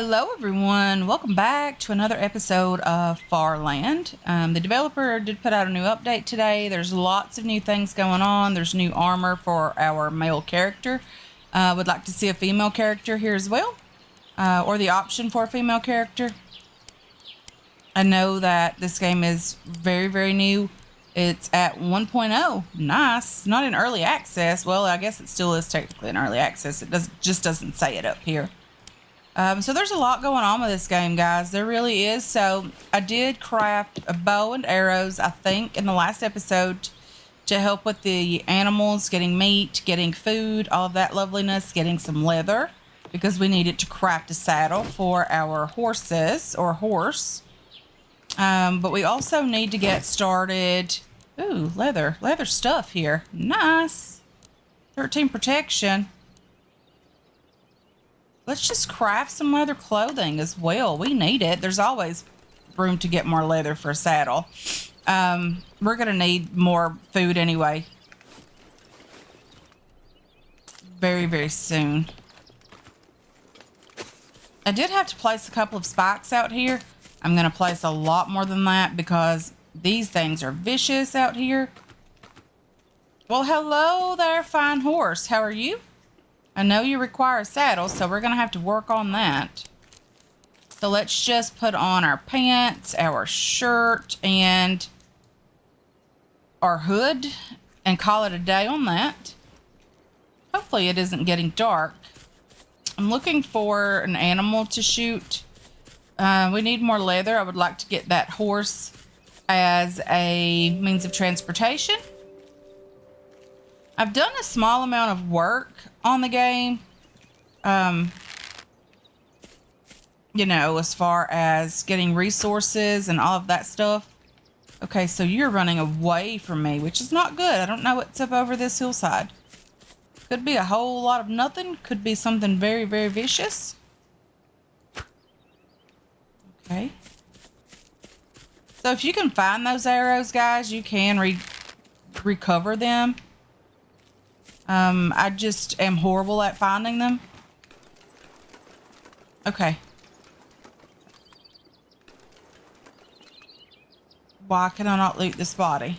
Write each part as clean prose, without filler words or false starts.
Hello everyone, welcome back to another episode of Far Land. The developer did put out a new update today. There's lots of new things going on. There's new armor for our male character. Would like to see a female character here as well, or the option for a female character. I know that this game is very new. It's at 1.0. Nice. Not in early access. Well, I guess it still is technically in early access. It just doesn't say it up here. So there's a lot going on with this game, guys. There really is. So I did craft a bow and arrows, I think, in the last episode to help with the animals, getting meat, getting food, all of that loveliness, getting some leather, because we needed to craft a saddle for our horses or horse. But we also need to get started. Ooh, leather stuff here. Nice. 13 protection. Let's just craft some leather clothing as well. We need it. There's always room to get more leather for a saddle. We're going to need more food anyway. Very soon. I did have to place a couple of spikes out here. I'm going to place a lot more than that because these things are vicious out here. Well, hello there, fine horse. How are you? I know you require a saddle, so we're going to have to work on that. So let's just put on our pants, our shirt, and our hood, and call it a day on that. Hopefully it isn't getting dark. I'm looking for an animal to shoot. We need more leather. I would like to get that horse as a means of transportation. I've done a small amount of work on the game. You know, as far as getting resources and all of that stuff. Okay, so you're running away from me, which is not good. I don't know what's up over this hillside. Could be a whole lot of nothing. Could be something very vicious. Okay. So if you can find those arrows, guys, you can recover them. I just am horrible at finding them. Okay. Why can I not loot this body?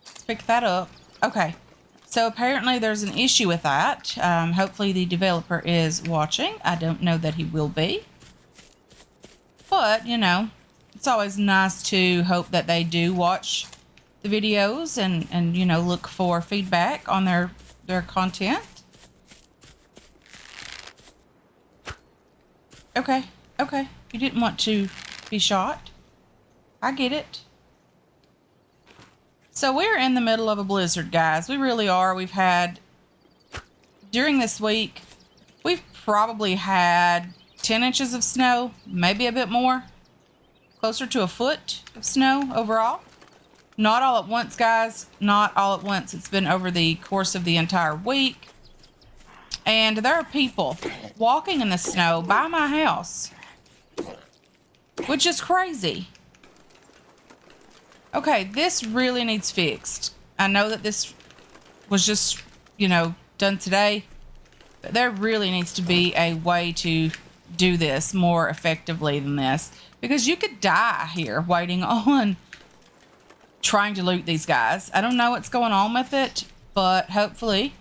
Let's pick that up. Okay. So apparently there's an issue with that. Hopefully the developer is watching. I don't know that he will be. But, you know, it's always nice to hope that they do watch the videos and you know, look for feedback on their content. Okay. You didn't want to be shot. I get it. So we're in the middle of a blizzard, guys. We really are. We've had, during this week, we've probably had 10 inches of snow, maybe a bit more. Closer to a foot of snow overall. Not all at once, guys. Not all at once. It's been over the course of the entire week. And there are people walking in the snow by my house. Which is crazy. Okay, this really needs fixed. I know that this was just, you know, done today. But there really needs to be a way to do this more effectively than this. Because you could die here waiting on trying to loot these guys. I don't know what's going on with it, but hopefully,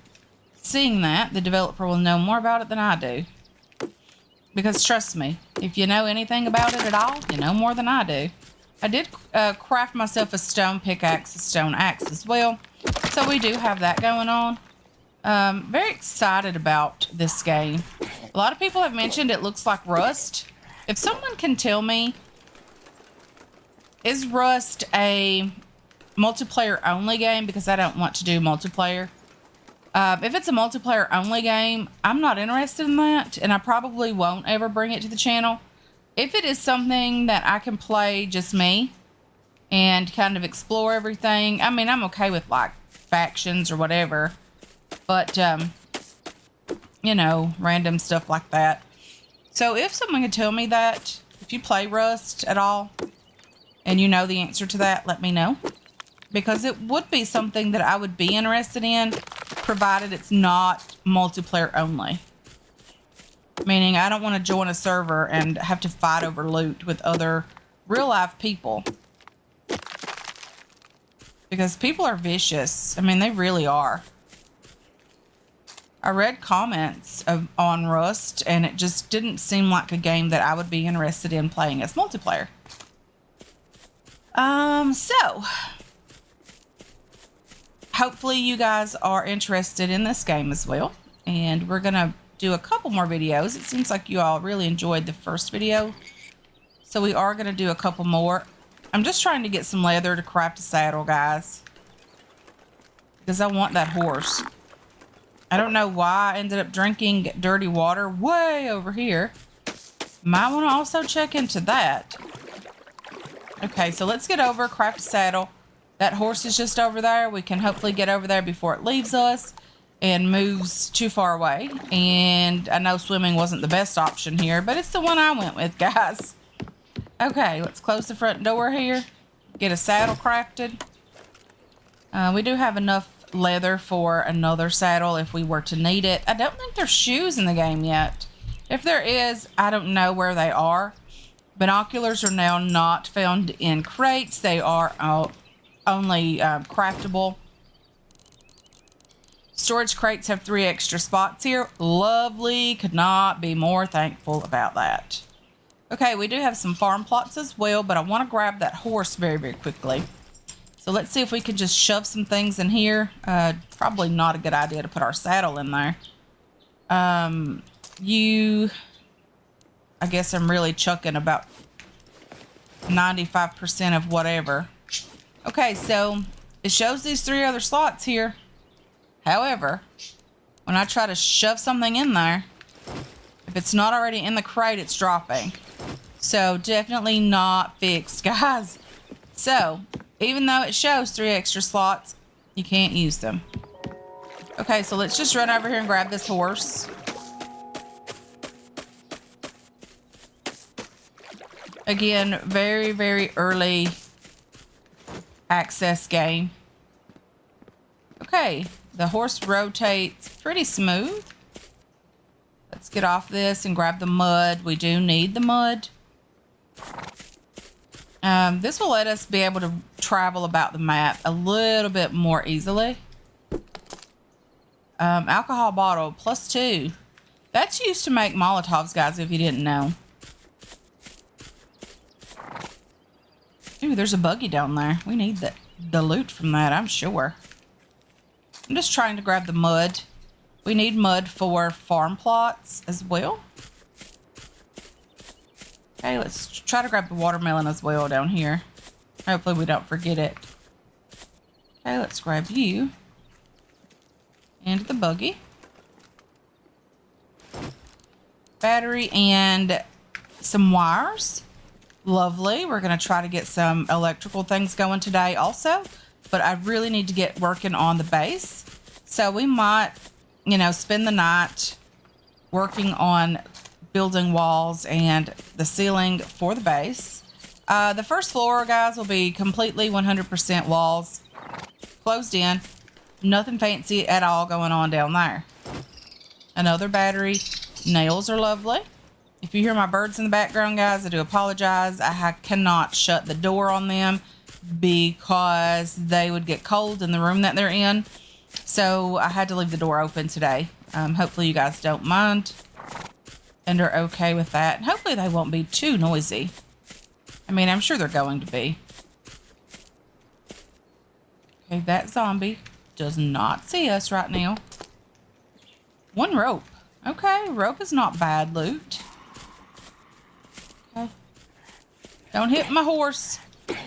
seeing that, the developer will know more about it than I do. Because trust me, if you know anything about it at all, you know more than I do. I did craft myself a stone pickaxe, a stone axe as well. So we do have that going on. Very excited about this game. A lot of people have mentioned it looks like Rust. If someone can tell me, is Rust a multiplayer only game? Because I don't want to do multiplayer. If it's a multiplayer only game, I'm not interested in that, and I probably won't ever bring it to the channel. If it is something that I can play just me and kind of explore everything, I mean, I'm okay with like factions or whatever, but you know, random stuff like that. So if someone could tell me that, if you play Rust at all and you know the answer to that, let me know. Because it would be something that I would be interested in, provided it's not multiplayer only. Meaning I don't want to join a server and have to fight over loot with other real life people. Because people are vicious. I mean, they really are. I read comments on Rust, and it just didn't seem like a game that I would be interested in playing as multiplayer. So hopefully you guys are interested in this game as well. And we're going to do a couple more videos. It seems like you all really enjoyed the first video. So we are going to do a couple more. I'm just trying to get some leather to craft a saddle, guys. Because I want that horse. I don't know why I ended up drinking dirty water way over here. Might want to also check into that. Okay, so let's get over, craft a saddle. That horse is just over there. We can hopefully get over there before it leaves us and moves too far away. And I know swimming wasn't the best option here, but it's the one I went with, guys. Okay, let's close the front door here. Get a saddle crafted. We do have enough leather for another saddle if we were to need it. I don't think there's shoes in the game yet. If there is, I don't know where they are. Binoculars are now not found in crates. They are only craftable. Storage crates have 3 extra spots here. Lovely. Could not be more thankful about that. Okay, we do have some farm plots as well, but I want to grab that horse very, very quickly. So let's see if we can just shove some things in here. Probably not a good idea to put our saddle in there. I guess I'm really chucking about 95% of whatever. Okay, so it shows these 3 other slots here. However, when I try to shove something in there, if it's not already in the crate, it's dropping. So definitely not fixed, guys. So even though it shows 3 extra slots, you can't use them. Okay, so let's just run over here and grab this horse. Again, very, very early access game. Okay, the horse rotates pretty smooth. Let's get off this and grab the mud. We do need the mud. This will let us be able to travel about the map a little bit more easily. Alcohol bottle, +2. That's used to make Molotovs, guys, if you didn't know. Ooh, there's a buggy down there. We need the loot from that, I'm sure. I'm just trying to grab the mud. We need mud for farm plots as well. Okay, let's try to grab the watermelon as well down here. Hopefully we don't forget it. Okay, let's grab you. And the buggy. Battery and some wires. Lovely. We're going to try to get some electrical things going today also. But I really need to get working on the base. So we might, you know, spend the night working on building walls and the ceiling for the base. The first floor, guys, will be completely 100% walls, closed in. Nothing fancy at all going on down there. Another battery. Nails are lovely. If you hear my birds in the background, guys, I do apologize. I cannot shut the door on them because they would get cold in the room that they're in. So I had to leave the door open today. Hopefully you guys don't mind and are okay with that. And hopefully they won't be too noisy. I mean, I'm sure they're going to be. Okay, that zombie does not see us right now. 1 rope. Okay, rope is not bad loot. Okay. Don't hit my horse.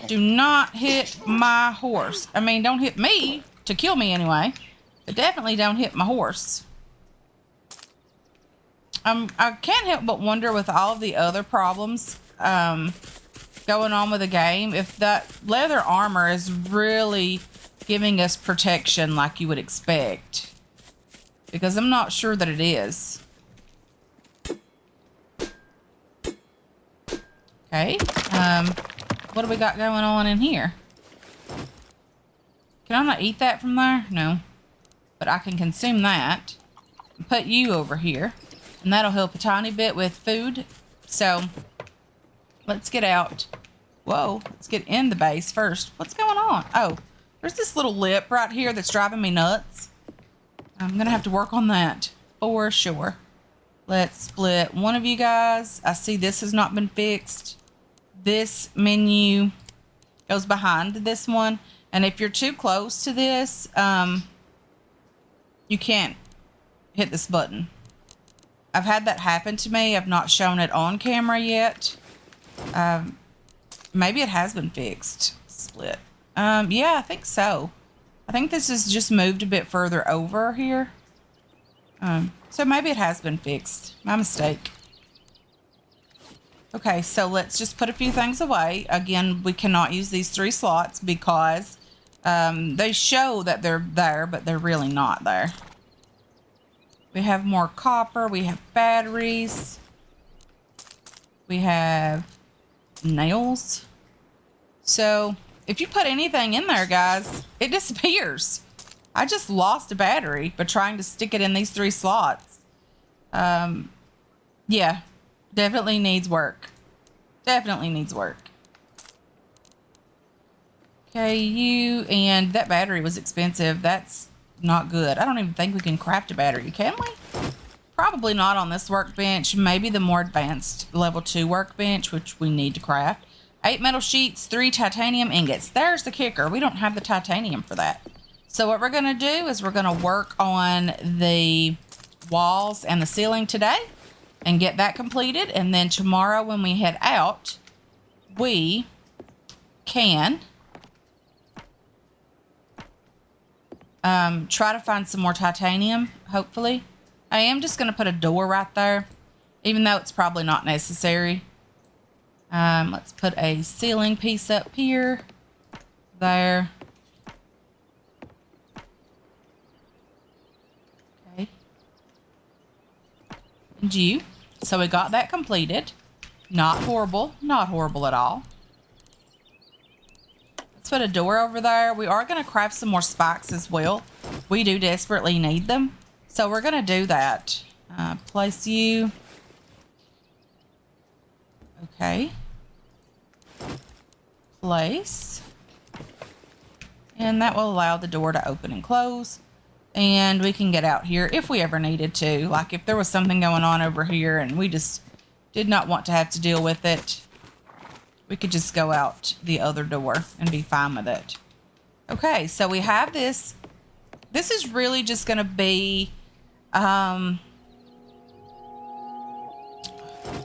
Do not hit my horse. I mean, don't hit me to kill me anyway. But definitely don't hit my horse. I can't help but wonder with all of the other problems going on with the game, if that leather armor is really giving us protection like you would expect. Because I'm not sure that it is. Okay. What do we got going on in here? Can I not eat that from there? No. But I can consume that. Put you over here. And that'll help a tiny bit with food. So let's get out. Whoa, let's get in the base first. What's going on? Oh, there's this little lip right here that's driving me nuts. I'm gonna have to work on that for sure. Let's split one of you guys. I see this has not been fixed. This menu goes behind this one. And if you're too close to this, you can't hit this button. I've had that happen to me. I've not shown it on camera yet. Maybe it has been fixed. Split. Yeah, I think so. I think this is just moved a bit further over here. So maybe it has been fixed. My mistake. Okay, so let's just put a few things away. Again, we cannot use these 3 slots because they show that they're there, but they're really not there. We have more copper. We have batteries. We have nails. So if you put anything in there, guys, it disappears. I just lost a battery by trying to stick it in these 3 slots. Yeah, definitely needs work. Definitely needs work. Okay, and that battery was expensive. That's not good. I don't even think we can craft a battery, can we? Probably not on this workbench. Maybe the more advanced level 2 workbench, which we need to craft. 8 metal sheets, 3 titanium ingots. There's the kicker. We don't have the titanium for that. So what we're going to do is we're going to work on the walls and the ceiling today and get that completed. And then tomorrow when we head out, we can try to find some more titanium, hopefully. I am just going to put a door right there, even though it's probably not necessary. Let's put a ceiling piece up here, there. Okay. And you. So we got that completed. Not horrible. Not horrible at all. Let's put a door over there. We are going to craft some more spikes as well. We do desperately need them. So we're going to do that. Place you. Okay. Place. And that will allow the door to open and close. And we can get out here if we ever needed to. Like if there was something going on over here and we just did not want to have to deal with it, we could just go out the other door and be fine with it. Okay, so we have this. This is really just going to be,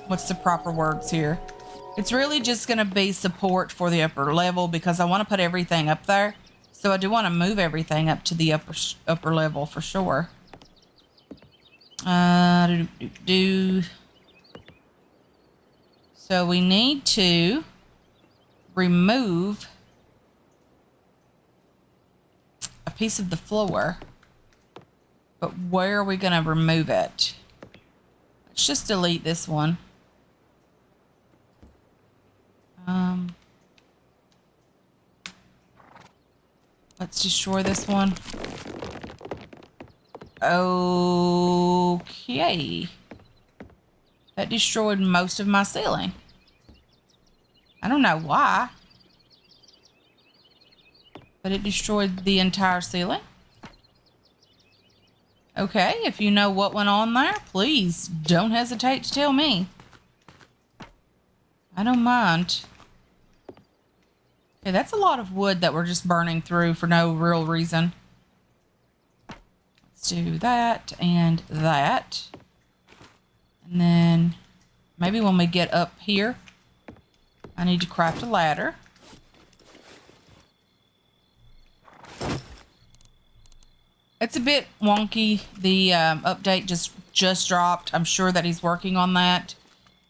what's the proper words here? It's really just going to be support for the upper level because I want to put everything up there. So I do want to move everything up to the upper level for sure. So we need to remove a piece of the floor. But where are we going to remove it? Let's just delete this one. Let's destroy this one. Okay. That destroyed most of my ceiling. I don't know why. But it destroyed the entire ceiling. Okay, if you know what went on there, please don't hesitate to tell me. I don't mind. Okay, that's a lot of wood that we're just burning through for no real reason. Let's do that and that. And then maybe when we get up here, I need to craft a ladder. It's a bit wonky. The update just dropped. I'm sure that he's working on that.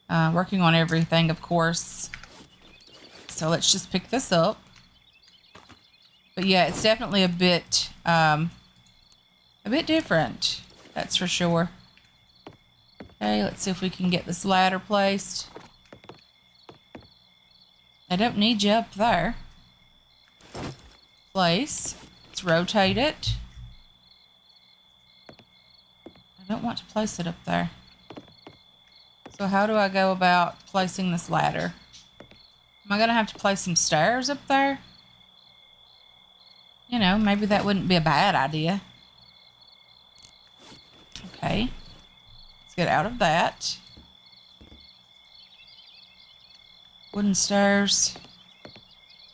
Working on everything, of course. So let's just pick this up. But yeah, it's definitely a bit different. That's for sure. Okay, let's see if we can get this ladder placed. I don't need you up there. Place. Let's rotate it. I don't want to place it up there. So how do I go about placing this ladder? Am I going to have to place some stairs up there? You know, maybe that wouldn't be a bad idea. Okay. Let's get out of that. Wooden stairs.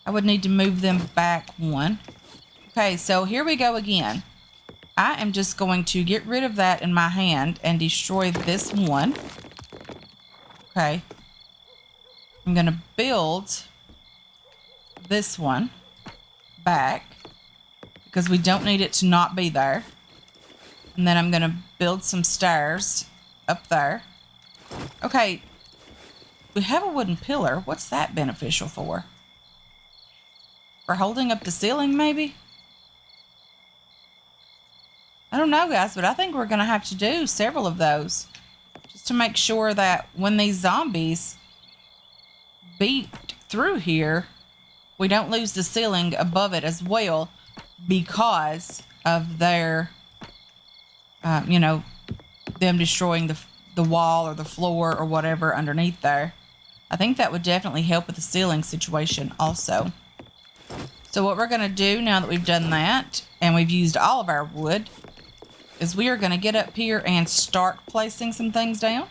I would need to move them back one. Okay, so here we go again. I am just going to get rid of that in my hand and destroy this one. Okay. I'm going to build this one back because we don't need it to not be there. And then I'm going to build some stairs up there. Okay. We have a wooden pillar. What's that beneficial for? For holding up the ceiling, maybe? I don't know, guys, but I think we're going to have to do several of those just to make sure that when these zombies beat through here, we don't lose the ceiling above it as well because of their, you know, them destroying the wall or the floor or whatever underneath there. I think that would definitely help with the ceiling situation also. So what we're going to do now that we've done that and we've used all of our wood is we are going to get up here and start placing some things down.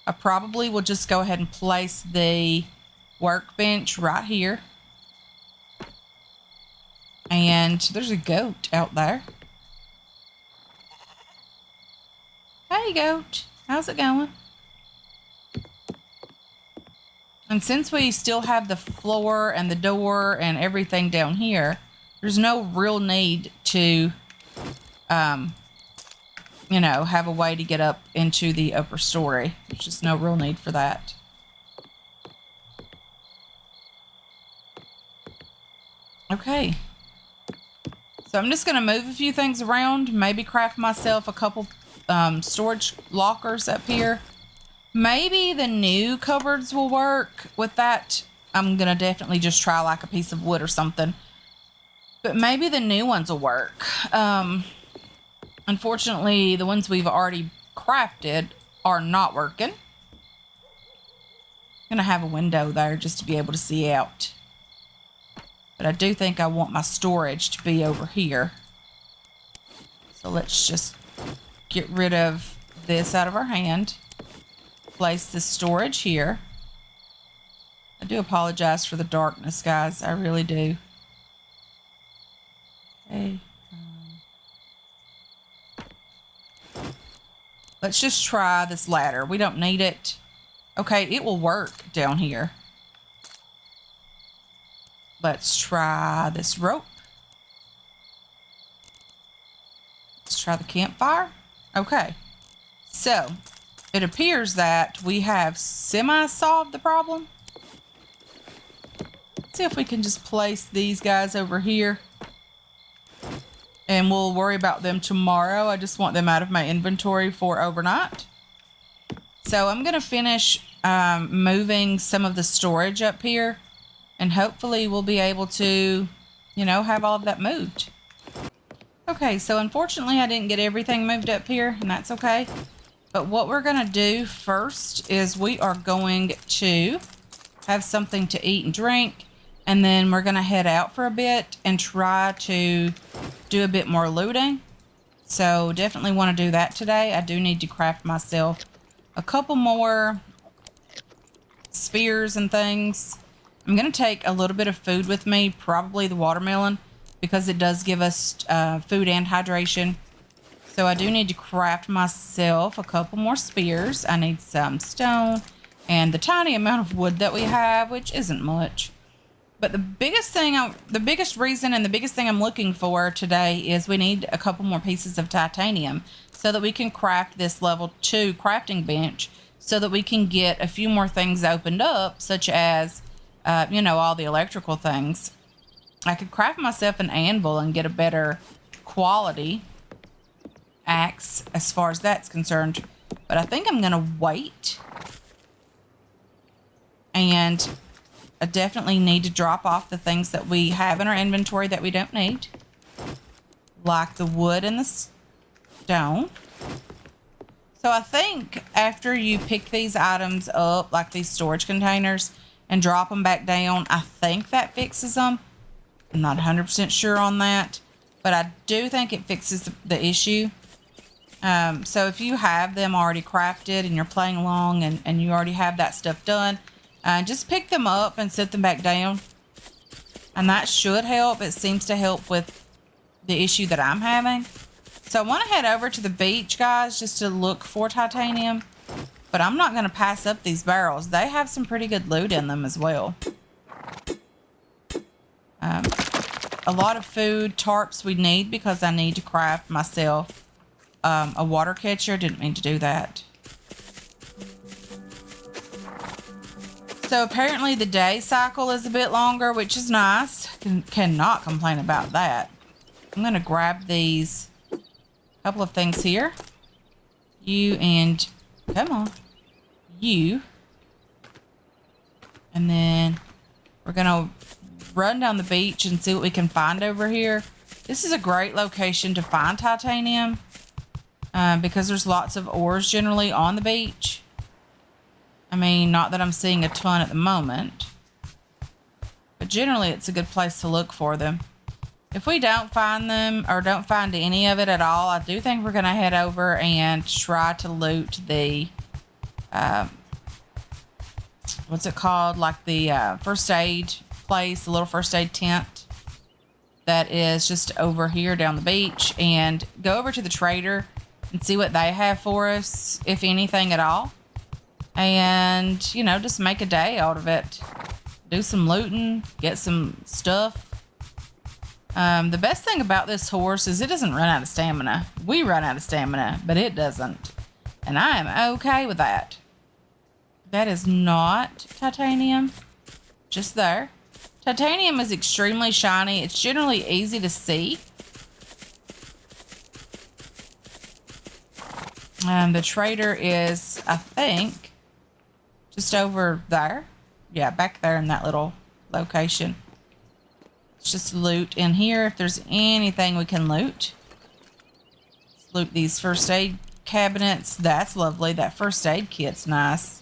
I probably will just go ahead and place the workbench right here. And there's a goat out there. Hey, goat. How's it going? And since we still have the floor and the door and everything down here, there's no real need to, you know, have a way to get up into the upper story. There's just no real need for that. Okay. So I'm just going to move a few things around, maybe craft myself a couple storage lockers up here. Maybe the new cupboards will work with that. I'm going to definitely just try like a piece of wood or something. But maybe the new ones will work. Unfortunately, the ones we've already crafted are not working. I'm going to have a window there just to be able to see out. But I do think I want my storage to be over here. So let's just get rid of this out of our hand. Place the storage here. I do apologize for the darkness, guys. I really do. Okay. Let's just try this ladder. We don't need it. Okay, it will work down here. Let's try this rope. Let's try the campfire. Okay. So, it appears that we have semi-solved the problem. Let's see if we can just place these guys over here. And we'll worry about them tomorrow. I just want them out of my inventory for overnight. So I'm going to finish moving some of the storage up here. And hopefully we'll be able to, you know, have all of that moved. Okay, so unfortunately I didn't get everything moved up here, and that's okay. But what we're going to do first is we are going to have something to eat and drink. And then we're going to head out for a bit and try to do a bit more looting. So definitely want to do that today. I do need to craft myself a couple more spears and things. I'm going to take a little bit of food with me, probably the watermelon, because it does give us food and hydration. So I do need to craft myself a couple more spears. I need some stone and the tiny amount of wood that we have, which isn't much. But the biggest reason and the biggest thing I'm looking for today is we need a couple more pieces of titanium so that we can craft this level 2 crafting bench so that we can get a few more things opened up, such as, you know, all the electrical things. I could craft myself an anvil and get a better quality axe as far as that's concerned. But I think I'm going to wait. And I definitely need to drop off the things that we have in our inventory that we don't need. Like the wood and the stone. So I think after you pick these items up, like these storage containers, and drop them back down, I think that fixes them. I'm not 100% sure on that, but I do think it fixes the issue. So if you have them already crafted and you're playing along and you already have that stuff done, just pick them up and set them back down. And that should help. It seems to help with the issue that I'm having. So I want to head over to the beach, guys, just to look for titanium. But I'm not going to pass up these barrels. They have some pretty good loot in them as well. A lot of food, tarps we need because I need to craft myself a water catcher. Didn't mean to do that. So apparently the day cycle is a bit longer, which is nice. Cannot complain about that. I'm going to grab these couple of things here. You and... Come on. You. And then we're going to run down the beach and see what we can find over here. This is a great location to find titanium because there's lots of ores generally on the beach. I mean, not that I'm seeing a ton at the moment, but generally it's a good place to look for them. If we don't find them or don't find any of it at all, I do think we're going to head over and try to loot the, what's it called? Like the first aid place, the little first aid tent that is just over here down the beach, and go over to the trader and see what they have for us, if anything at all. And, you know, just make a day out of it. Do some looting, get some stuff. The best thing about this horse is it doesn't run out of stamina. We run out of stamina, but it doesn't. And I am okay with that. That is not titanium. Just there. Titanium is extremely shiny. It's generally easy to see. The trader is, I think, just over there. Yeah, back there in that little location. Let's just loot in here if there's anything we can loot. Let's loot these first aid cabinets. That's lovely. That first aid kit's nice.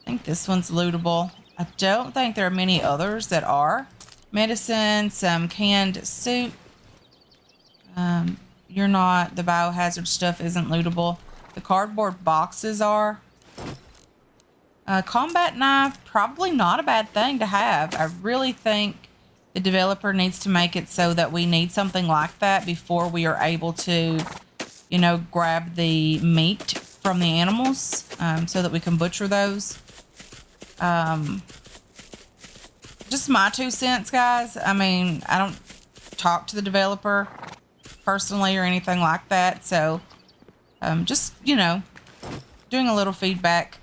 I think this one's lootable. I don't think there are many others that are. Medicine, some canned soup. You're not. The biohazard stuff isn't lootable. The cardboard boxes are. Combat knife, probably not a bad thing to have. I really think the developer needs to make it so that we need something like that before we are able to, you know, grab the meat from the animals so that we can butcher those. Just my 2 cents, guys. I mean, I don't talk to the developer personally or anything like that. So just, you know, doing a little feedback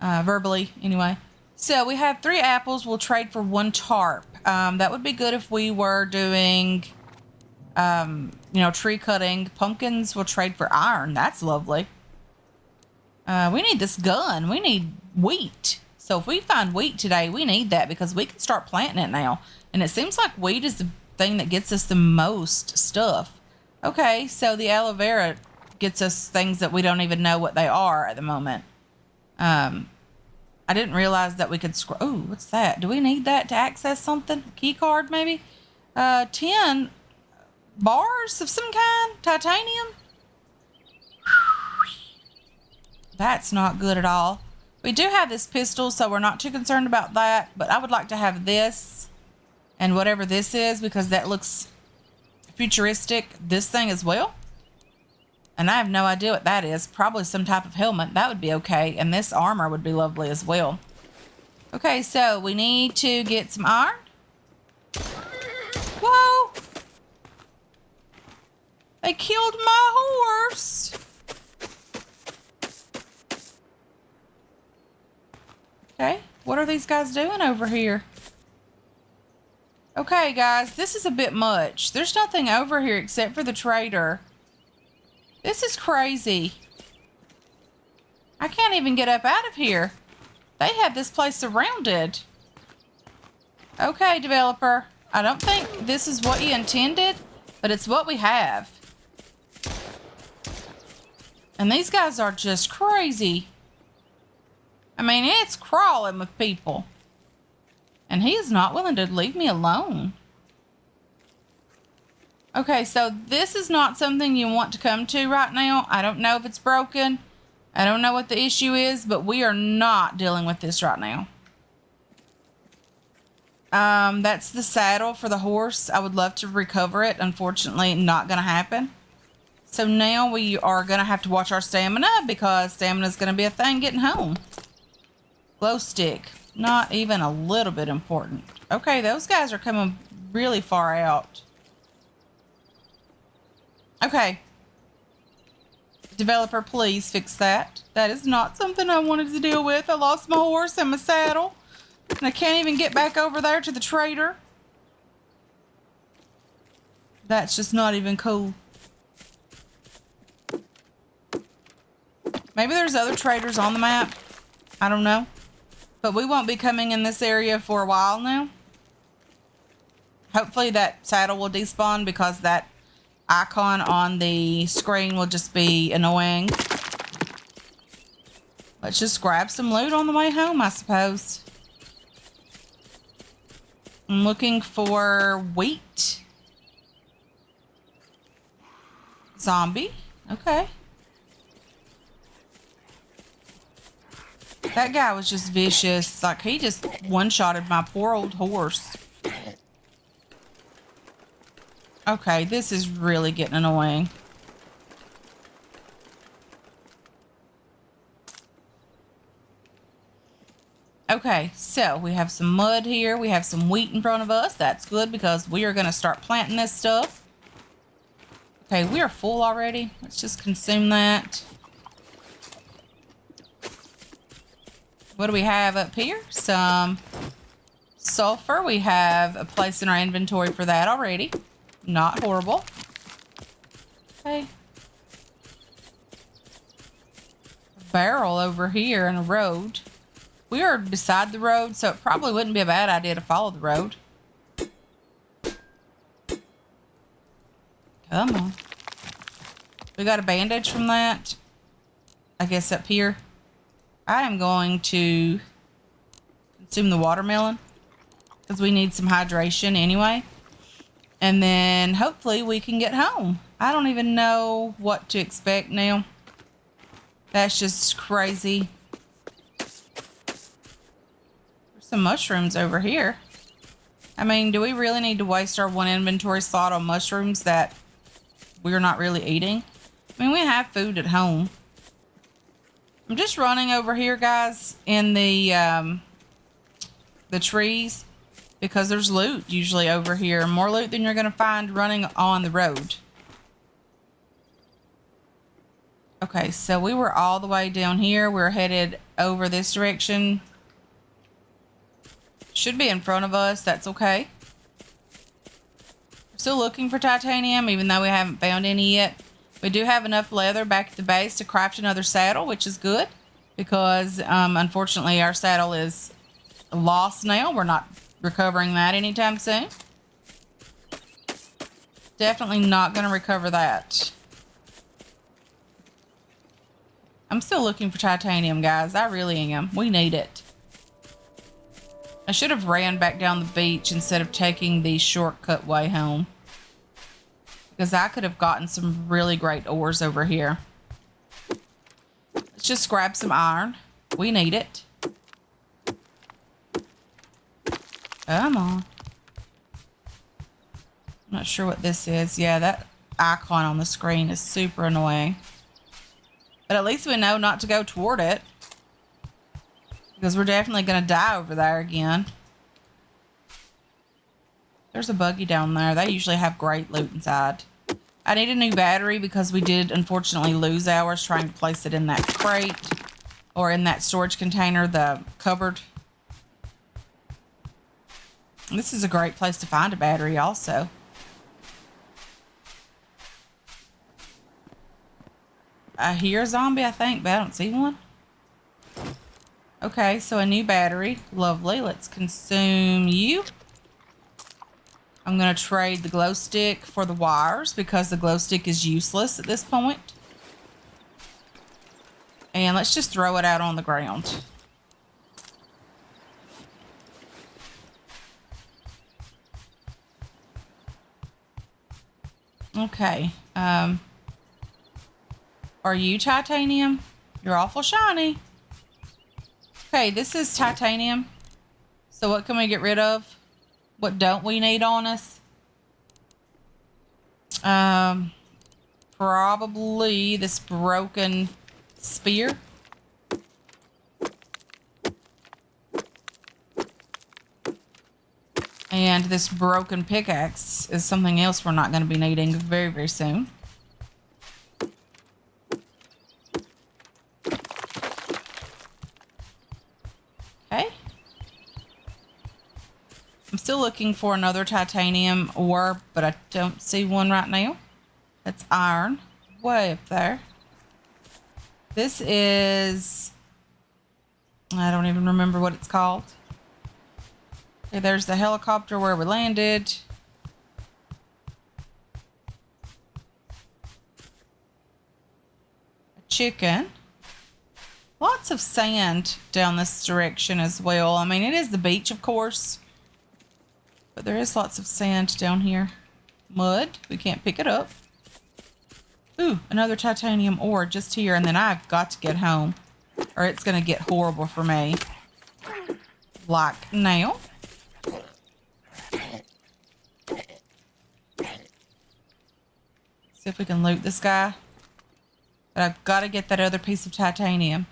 verbally anyway. So we have 3 apples. We'll trade for 1 tarp. That would be good if we were doing, you know, tree cutting. Pumpkins will trade for iron. That's lovely. We need this gun. We need wheat. So if we find wheat today, we need that because we can start planting it now. And it seems like wheat is the thing that gets us the most stuff. Okay, so the aloe vera gets us things that we don't even know what they are at the moment. I didn't realize that we could scroll. Oh, what's that? Do we need that to access something? Key card, maybe? 10 bars of some kind? Titanium? That's not good at all. We do have this pistol, so we're not too concerned about that. But I would like to have this and whatever this is because that looks futuristic. This thing as well. And I have no idea what that is. Probably some type of helmet. That would be okay. And this armor would be lovely as well. Okay, so we need to get some iron. Whoa! They killed my horse! Okay, what are these guys doing over here? Okay, guys, this is a bit much. There's nothing over here except for the trader. This is crazy. I can't even get up out of here. They have this place surrounded. Okay, developer. I don't think this is what you intended, but it's what we have. And these guys are just crazy. I mean, it's crawling with people. And he is not willing to leave me alone. Okay, so this is not something you want to come to right now. I don't know if it's broken. I don't know what the issue is, but we are not dealing with this right now. That's the saddle for the horse. I would love to recover it. Unfortunately, not going to happen. So now we are going to have to watch our stamina because stamina is going to be a thing getting home. Glow stick. Not even a little bit important. Okay, those guys are coming really far out. Okay. Developer, please fix that. That is not something I wanted to deal with. I lost my horse and my saddle. And I can't even get back over there to the trader. That's just not even cool. Maybe there's other traders on the map. I don't know. But we won't be coming in this area for a while now. Hopefully that saddle will despawn because that icon on the screen will just be annoying. Let's just grab some loot on the way home, I suppose. I'm looking for wheat. Zombie. Okay. That guy was just vicious. Like, he just one-shotted my poor old horse. Okay, this is really getting annoying. Okay, so we have some mud here. We have some wheat in front of us. That's good because we are going to start planting this stuff. Okay, we are full already. Let's just consume that. What do we have up here? Some sulfur. We have a place in our inventory for that already. Not horrible. Okay. A barrel over here in a road. We are beside the road, so it probably wouldn't be a bad idea to follow the road. Come on. We got a bandage from that. I guess up here. I am going to consume the watermelon because we need some hydration anyway. And then hopefully we can get home. I don't even know what to expect now. That's just crazy. There's some mushrooms over here. I mean, do we really need to waste our one inventory slot on mushrooms that we're not really eating? I mean, we have food at home. I'm just running over here, guys, in the trees because there's loot usually over here. More loot than you're going to find running on the road. Okay, so we were all the way down here. We're headed over this direction. Should be in front of us. That's okay. We're still looking for titanium, even though we haven't found any yet. We do have enough leather back at the base to craft another saddle, which is good because unfortunately our saddle is lost now. We're not recovering that anytime soon. Definitely not going to recover that. I'm still looking for titanium, guys. I really am. We need it. I should have ran back down the beach instead of taking the shortcut way home. Because I could have gotten some really great ores over here. Let's just grab some iron. We need it. Come on. I'm not sure what this is. Yeah, that icon on the screen is super annoying. But at least we know not to go toward it. Because we're definitely going to die over there again. There's a buggy down there. They usually have great loot inside. I need a new battery because we did unfortunately lose ours trying to place it in that crate. Or in that storage container, the cupboard. This is a great place to find a battery also. I hear a zombie, I think, but I don't see one. Okay, so a new battery. Lovely. Let's consume you. I'm going to trade the glow stick for the wires because the glow stick is useless at this point. And let's just throw it out on the ground. Okay. Are you titanium? You're awful shiny. Okay, this is titanium. So what can we get rid of? What don't we need on us? Probably this broken spear. And this broken pickaxe is something else we're not going to be needing very, very soon. Okay. I'm still looking for another titanium ore, but I don't see one right now. That's iron. Way up there. This is... I don't even remember what it's called. Okay, there's the helicopter where we landed. A chicken. Lots of sand down this direction as well. I mean, it is the beach, of course. But there is lots of sand down here. Mud. We can't pick it up. Ooh, another titanium ore just here. And then I've got to get home, or it's going to get horrible for me. Like now. See if we can loot this guy. But I've got to get that other piece of titanium.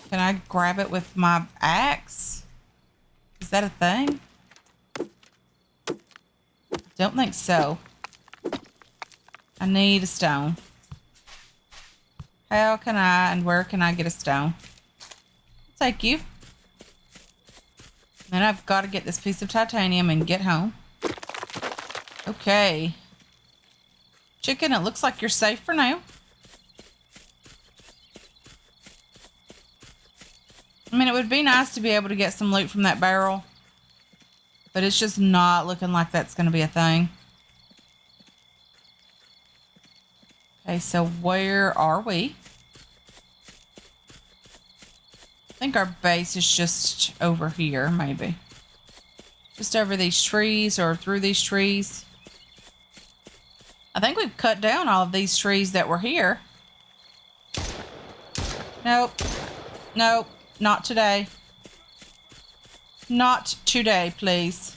Can I grab it with my axe? Is that a thing? Don't think so. I need a stone. How can I and where can I get a stone? Thank you. Then I've got to get this piece of titanium and get home. Okay. Chicken, it looks like you're safe for now. I mean, it would be nice to be able to get some loot from that barrel. But it's just not looking like that's going to be a thing. Okay, so where are we? I think our base is just over here, maybe. Just over these trees or through these trees. I think we've cut down all of these trees that were here. Nope. Nope. Not today. Not today, please.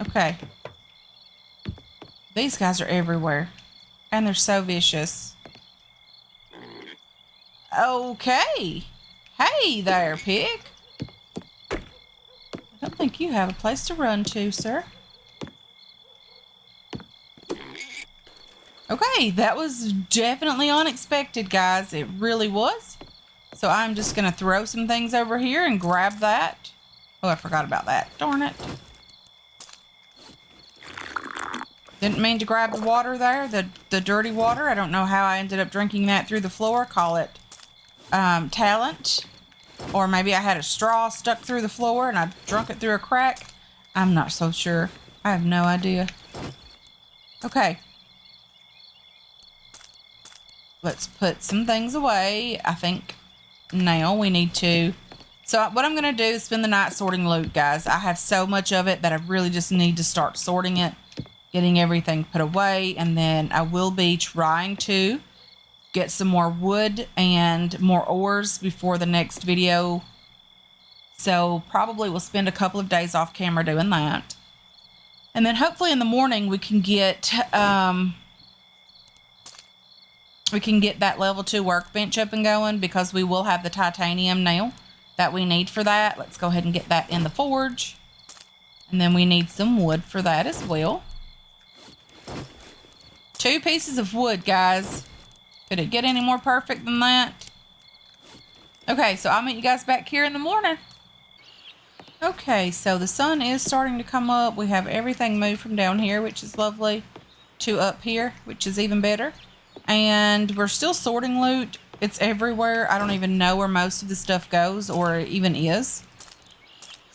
Okay. These guys are everywhere. And they're so vicious. Okay. Hey there, pig. I don't think you have a place to run to, sir. Okay, that was definitely unexpected, guys. It really was. So I'm just going to throw some things over here and grab that. Oh, I forgot about that. Darn it. Didn't mean to grab the water there, the dirty water. I don't know how I ended up drinking that through the floor. Call it talent. Or maybe I had a straw stuck through the floor and I drunk it through a crack. I'm not so sure. I have no idea. Okay. Let's put some things away. I think now we need to... So what I'm going to do is spend the night sorting loot, guys. I have so much of it that I really just need to start sorting it. Getting everything put away. And then I will be trying to get some more wood and more ores before the next video. So probably we'll spend a couple of days off camera doing that. And then hopefully in the morning we can get... we can get that level 2 workbench up and going because we will have the titanium now that we need for that. Let's go ahead and get that in the forge. And then we need some wood for that as well. 2 pieces of wood, guys. Could it get any more perfect than that? Okay, so I'll meet you guys back here in the morning. Okay, so the sun is starting to come up. We have everything moved from down here, which is lovely, to up here, which is even better. And we're still sorting loot. It's everywhere. I don't even know where most of the stuff goes or even is.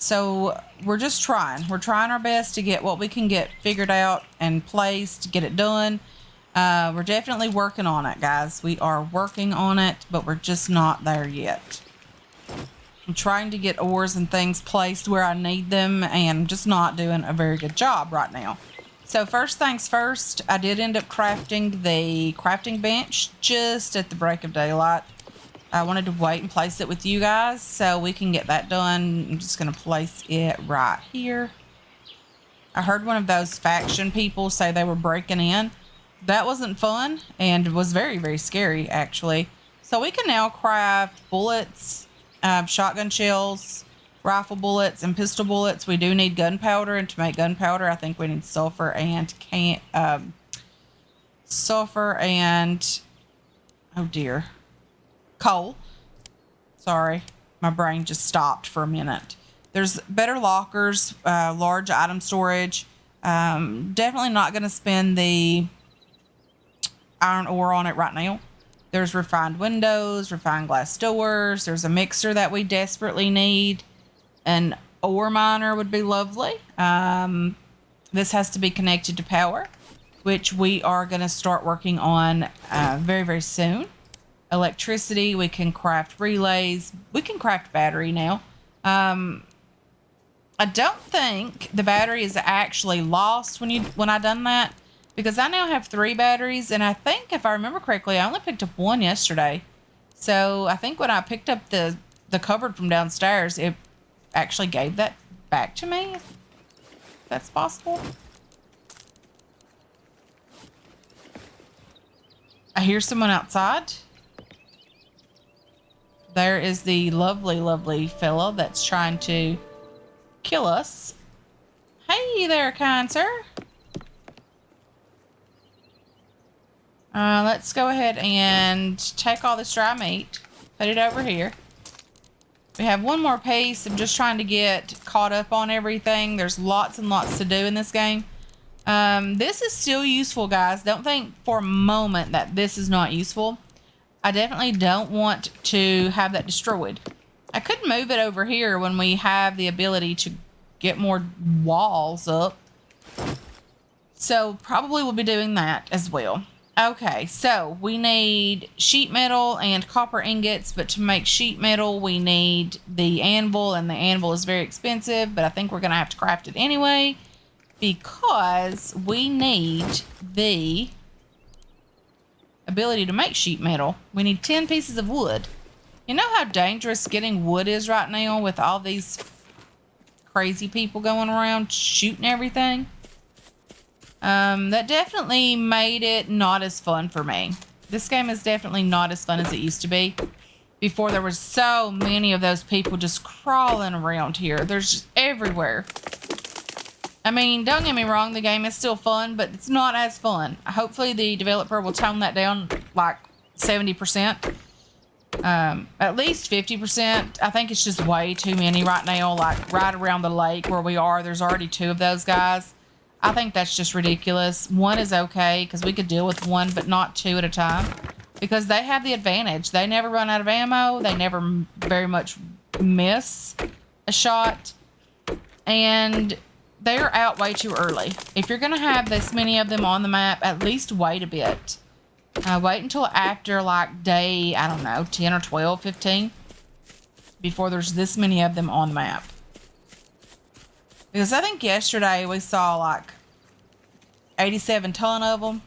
So we're just trying. We're trying our best to get what we can get figured out and placed, to get it done. We're definitely working on it, guys. We are working on it, but we're just not there yet. I'm trying to get ores and things placed where I need them, and I'm just not doing a very good job right now. So first things first, I did end up crafting the crafting bench just at the break of daylight. I wanted to wait and place it with you guys so we can get that done. I'm just going to place it right here. I heard one of those faction people say they were breaking in. That wasn't fun and was very, very scary, actually. So we can now craft bullets, shotgun shells, rifle bullets, and pistol bullets. We do need gunpowder, and to make gunpowder, I think we need sulfur and oh dear, coal. Sorry, my brain just stopped for a minute. There's better lockers, large item storage. Definitely not going to spend the iron ore on it right now. There's refined windows, refined glass doors. There's a mixer that we desperately need. An ore miner would be lovely. This has to be connected to power, which we are going to start working on very, very soon. Electricity, we can craft relays. We can craft battery now. I don't think the battery is actually lost when I done that, because I now have 3 batteries, and I think, if I remember correctly, I only picked up 1 yesterday. So I think when I picked up the cupboard from downstairs, it actually gave that back to me, if that's possible. I hear someone outside. There is the lovely, lovely fella that's trying to kill us. Hey there, kind sir. Let's go ahead and take all this dry meat, put it over here. We have 1 more piece. I'm just trying to get caught up on everything. There's lots and lots to do in this game. This is still useful, guys. Don't think for a moment that this is not useful. I definitely don't want to have that destroyed. I could move it over here when we have the ability to get more walls up. So probably we'll be doing that as well. Okay, so we need sheet metal and copper ingots, but to make sheet metal, we need the anvil, and the anvil is very expensive, but I think we're going to have to craft it anyway because we need the ability to make sheet metal. We need 10 pieces of wood. You know how dangerous getting wood is right now with all these crazy people going around shooting everything? That definitely made it not as fun for me. This game is definitely not as fun as it used to be. Before, there were so many of those people just crawling around here. There's just everywhere. I mean, don't get me wrong, the game is still fun, but it's not as fun. Hopefully the developer will tone that down like 70%. At least 50%. I think it's just way too many right now. Like right around the lake where we are, there's already 2 of those guys. I think that's just ridiculous. 1 is okay because we could deal with 1, but not 2 at a time, because they have the advantage. They never run out of ammo. They never very much miss a shot, and they're out way too early. If you're going to have this many of them on the map, at least wait a bit. Wait until after like day, I don't know, 10 or 12, 15, before there's this many of them on the map. Because I think yesterday we saw like 87 ton of them.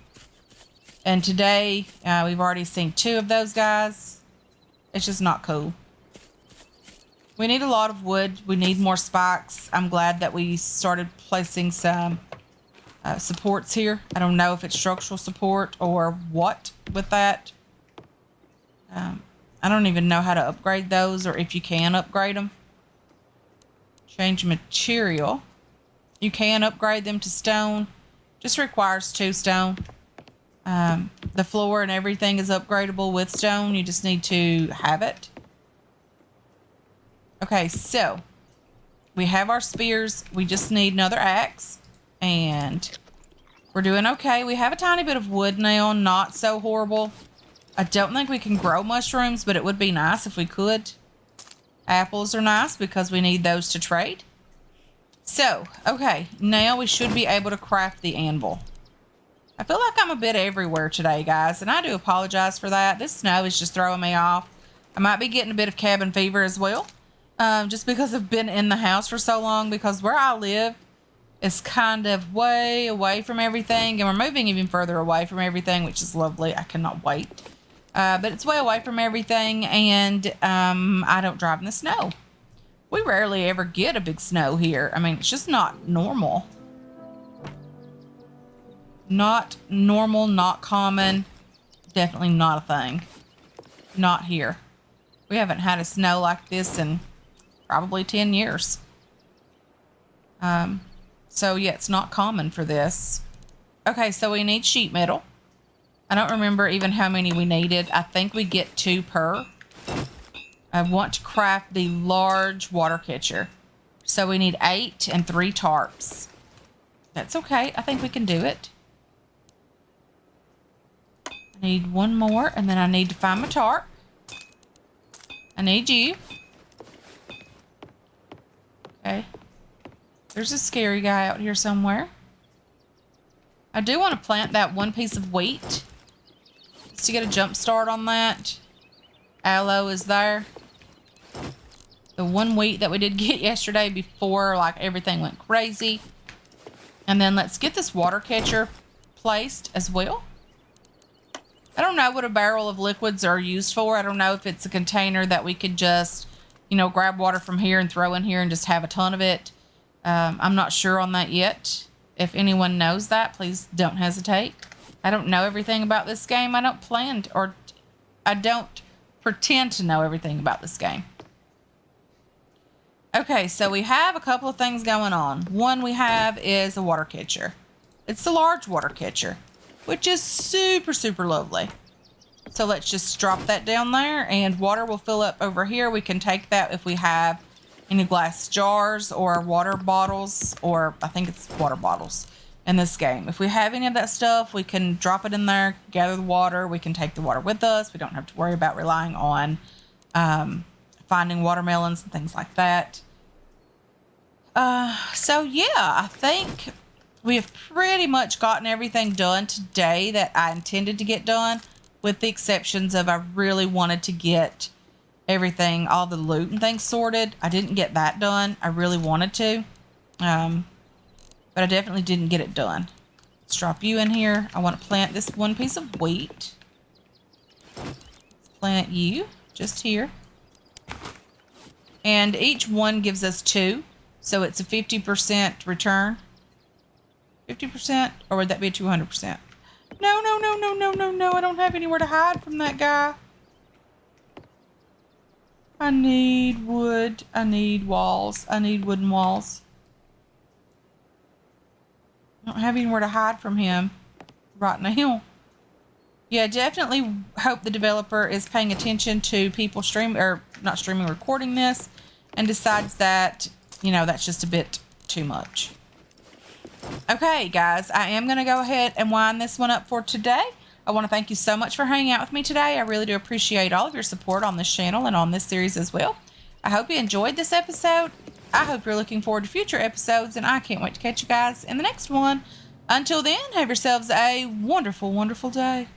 And today we've already seen 2 of those guys. It's just not cool. We need a lot of wood. We need more spikes. I'm glad that we started placing some supports here. I don't know if it's structural support or what with that. I don't even know how to upgrade those, or if you can upgrade them. Change material. You can upgrade them to stone. Just requires 2 stone. The floor and everything is upgradable with stone. You just need to have it. Okay, so we have our spears. We just need another axe. And we're doing okay. We have a tiny bit of wood now. Not so horrible. I don't think we can grow mushrooms, but it would be nice if we could. Apples are nice because we need those to trade. So, okay, now we should be able to craft the anvil. I feel like I'm a bit everywhere today, guys, and I do apologize for that. This snow is just throwing me off. I might be getting a bit of cabin fever as well, just because I've been in the house for so long, because where I live is kind of way away from everything, and we're moving even further away from everything, which is lovely. I cannot wait. But it's way away from everything, and I don't drive in the snow. We rarely ever get a big snow here. I mean, it's just not normal. Not normal, not common. Definitely not a thing. Not here. We haven't had a snow like this in probably 10 years. So yeah, it's not common for this. Okay, so we need sheet metal. I don't remember even how many we needed. I think we get 2 per. I want to craft the large water catcher. So we need 8 and 3 tarps. That's okay. I think we can do it. I need 1 more, and then I need to find my tarp. I need you. Okay. There's a scary guy out here somewhere. I do want to plant that 1 piece of wheat, just to get a jump start on that. Aloe is there. The 1 wheat that we did get yesterday before like everything went crazy. And then let's get this water catcher placed as well. I don't know what a barrel of liquids are used for. I don't know if it's a container that we could just, you know, grab water from here and throw in here and just have a ton of it. I'm not sure on that yet. If anyone knows that, please don't hesitate. I don't know everything about this game. I don't pretend to know everything about this game. Okay, so we have a couple of things going on. One we have is a water catcher. It's the large water catcher, which is super, super lovely. So let's just drop that down there, and water will fill up over here. We can take that if we have any glass jars or water bottles, or I think it's water bottles in this game. If we have any of that stuff, we can drop it in there, gather the water. We can take the water with us. We don't have to worry about relying on finding watermelons and things like that. So yeah, I think we have pretty much gotten everything done today that I intended to get done, with the exceptions of I really wanted to get everything, all the loot and things sorted. I didn't get that done. I really wanted to, but I definitely didn't get it done. Let's drop you in here. I want to plant this 1 piece of wheat. Let's plant you just here. And each one gives us 2. So it's a 50% return. 50%? Or would that be a 200%? No, no, no, no, no, no, no. I don't have anywhere to hide from that guy. I need wood. I need walls. I need wooden walls. I don't have anywhere to hide from him right now. Yeah, definitely hope the developer is paying attention to people recording this, and decides that, you know, that's just a bit too much. Okay, guys, I am going to go ahead and wind this one up for today. I want to thank you so much for hanging out with me today. I really do appreciate all of your support on this channel and on this series as well. I hope you enjoyed this episode. I hope you're looking forward to future episodes, and I can't wait to catch you guys in the next one. Until then, have yourselves a wonderful, wonderful day.